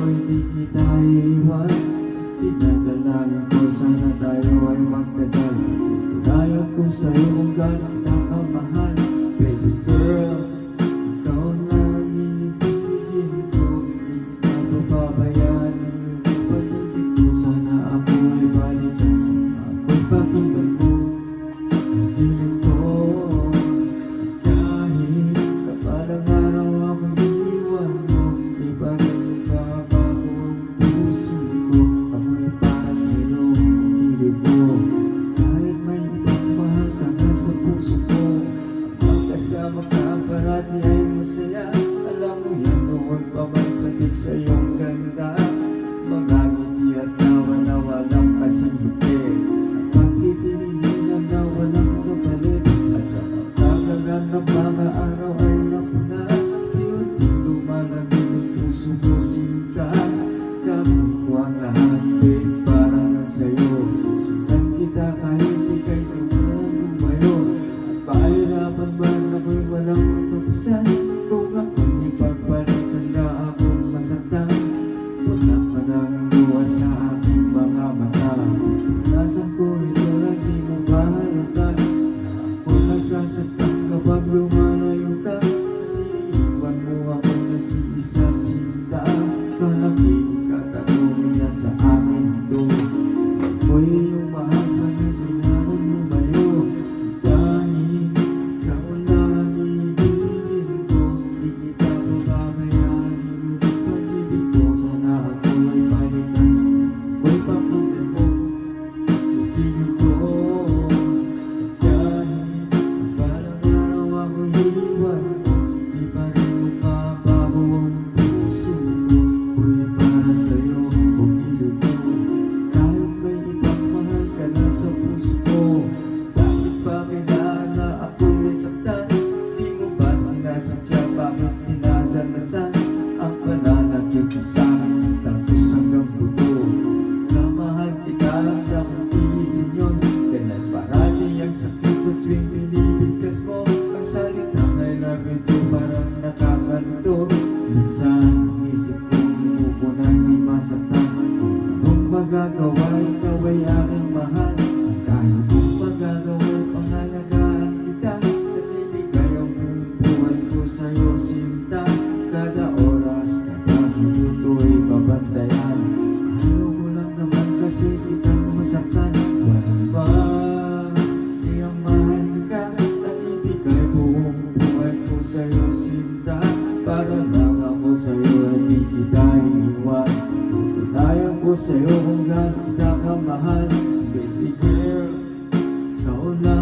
hindi kita iiwan. Dinadalayan ko sana tayo ay magtagal. Tutunayan ko sa'yo kung gaano kita kamahal. Baby girl, ikaw lang ibigin ko. Hindi kita papabayaan. Pag-ibig ko sana ako ay balikan. Sana ako'y pakinggan mo. Piling ko kahit kapalang araw ako'y iiwan mo. Di pa rin magbabago ang puso ko. Ako'y para sa'yo, piling mo. Kahit may ibang mahal ka na sa puso ko, magkasama ka parati ay masaya. Alam mo yan noon pa bang sakit sa iyong ganda. Mga ngiti at tawa na walang kasingiti. At pagtitinignan na walang kapalit. At sa pagkakagan ng mga araw ay napuna. Unti-unting lumalamig ang puso ko sinta. Gawin ko ang lahat, babe, para na sa'yo. Susundan kita kahit ika'y sobrang lumayo. At pahirapan man ako'y walang katapusan. Kung ako'y ipagpalit, tanda akong masaktan. Punta pa ng luha sa aking mga mata. Punasan ko ito lang di mo ba halata. Ako nasasaktan kapag lumalayo ka. At iniiwan mo akong nag-iisa sinta. Malaking katanungan sa akin ito. Ako'y iyong mahal sa hinanan lumayo. Dahil ikaw lang ibigin ko. Di kita pababayaan. Inulit pag-ibig ko. Sana ako ay balikan. Ako'y pakinggan mo. Piling ko kahit balang araw ako'y iiwan mo. Di pa rin magbabago ang puso ko. Ako'y para sa'yo, o piling mo. Kahit may ibang mahal ka na sa puso ko, bakit pa kailangan na ako'y may saktan? Di mo ba sinasadya, bakit dinadalasan ang pananakit mo sa'kin tapos hanggang buto? Kamahal kita, handa kong tiisin yun. Kailan parati ang sakit sa tuwing binibigkas mo. Ang salitang I love you too parang nakakalito. Minsan isip ko bumubo nang may masaktan. Kung anong magagawa, ikaw ay aking mahal. Ang dahil kong magagawa, pangalagaan kita. At ibigay ang buong buhay ko sa'yo sinta. Kada oras, kada minuto'y babantayan. Ayaw ko lang naman kasi kitang masaktan. Walang ba di ang mahalin ka. At ibigay buong buhay ko sa'yo sinta. Para lang ako sa'yo at di kita iiwan. Tutunayan ko sa'yo kung gaano kita kamahal. Baby girl, ikaw lang